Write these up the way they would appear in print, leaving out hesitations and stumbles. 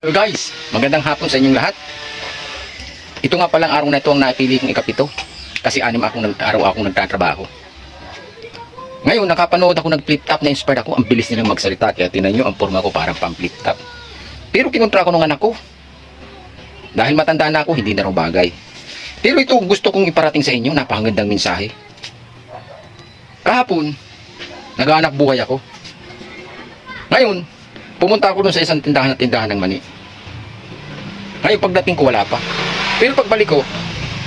Hello guys, magandang hapon sa inyong lahat. Ito nga palang araw na ito ang napili kong ikapito kasi araw akong nagtatrabaho. Ngayon nakapanood ako ng flip top na inspired ako. Ang bilis nilang magsalita kaya tinan nyo ang forma ko parang pang flip top. Pero kinontra ko ng anak ko. Dahil matanda na ako, hindi na raw bagay. Pero ito gusto kong iparating sa inyo, napakagandang mensahe. Kahapon, naghahanap buhay ako. Ngayon, pumunta ako dun sa isang tindahan ng mani. Ngayon pagdating ko wala pa. Pero pagbalik ko,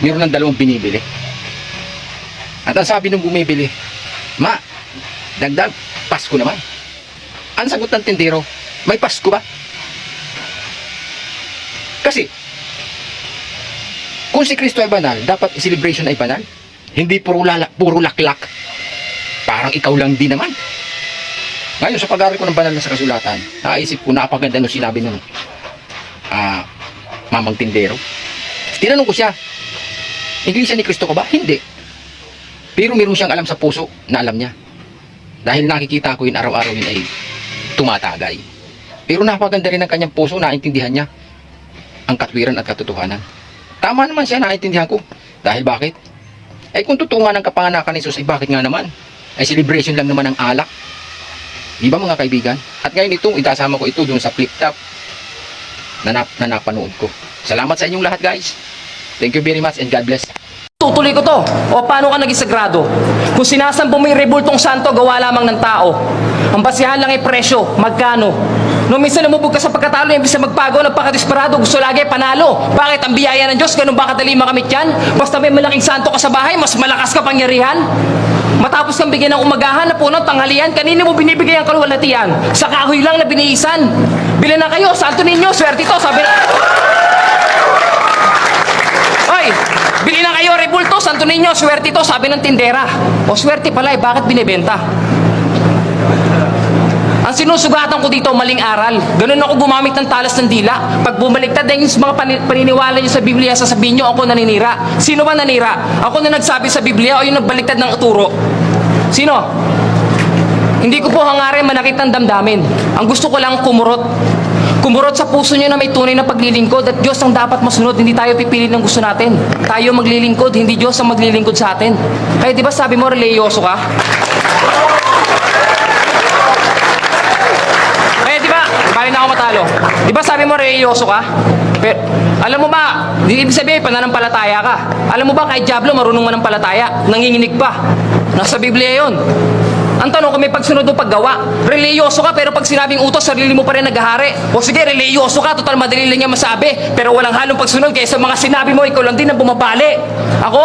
mayroon ng dalawang binibili. At ang sabi nung bumibili, "Ma, dagdag, Pasko naman." Ang sagot ng tindero, "May Pasko ba?" Kasi, kung si Kristo ay banal, dapat celebration ay banal. Hindi puro laklak. Parang ikaw lang din naman. Ngayon, sa pag-aaral ko ng banal na sa kasulatan, naisip ko, napakaganda nung sinabi ng mamang tindero. Tinanong ko siya, Iglesia ni Kristo ka ba? Hindi. Pero meron siyang alam sa puso na alam niya. Dahil nakikita ko yun araw-araw yun ay tumatagay. Pero napakaganda rin ang kanyang puso, naintindihan niya ang katwiran at katotohanan. Tama naman siya, naintindihan ko. Dahil bakit? Ay kung totoo nga ng kapanganakan ni Jesus, ay bakit nga naman? Ay celebration lang naman ang alak. Di ba mga kaibigan? At ngayon itong itasama ko ito dun sa flip top na napanood ko. Salamat sa inyong lahat guys. Thank you very much and God bless. Tutuloy ko to. O paano ka naging sagrado? Kung sinasampo mo yung rebultong santo, gawa lamang ng tao. Ang basihan lang ay presyo. Magkano? Nung minsan lumubog ka sa pagkatalo, imbis na magpago, nagpakadesperado, gusto lagi panalo. Bakit? Ang biyaya ng Diyos, ganun ba kadali makamit yan? Basta may malaking santo ka sa bahay, mas malakas ka pangyarihan. Matapos kang bigyan ng umagahan na puno, tanghalian, kanina mo binibigay ang kaluwalhatian? Sa kahoy lang na biniisan. Bilan na kayo, salto ninyo, swerte to, sabi na... Hoy, bili na kayo, rebulto, santo ninyo, swerte to, sabi ng tindera. O swerte pala, bakit binibenta? Ang sinusugatan ko dito, maling aral. Ganun ako gumamit ng talas ng dila. Pag bumaliktad yung mga paniniwala nyo sa Biblia, sasabihin nyo ako naninira. Sino ba nanira? Ako na nagsabi sa Biblia o yung nagbaliktad ng uturo? Sino? Hindi ko po hangarin manakit ng damdamin. Ang gusto ko lang kumurot. Kumurot sa puso nyo na may tunay na paglilingkod at Diyos ang dapat masunod. Hindi tayo pipili ng gusto natin. Tayo maglilingkod, hindi Diyos ang maglilingkod sa atin. Kaya di ba sabi mo, religyoso ka? Bali na ako matalo. Di ba sabi mo religyoso ka? Pero, alam mo ba, ibig sabihin, pananampalataya ka. Alam mo ba, kahit Diablo, marunong manampalataya. Nanginginig pa. Nasa Biblia yun. Ang tanong kung may pagsunod o paggawa, religyoso ka, pero pag sinabing utos, sarili mo pa rin naghahari. O sige, religyoso ka, total madali lang niya masabi. Pero walang halong pagsunod, kaya sa mga sinabi mo, ikaw lang din ang bumabali. Ako?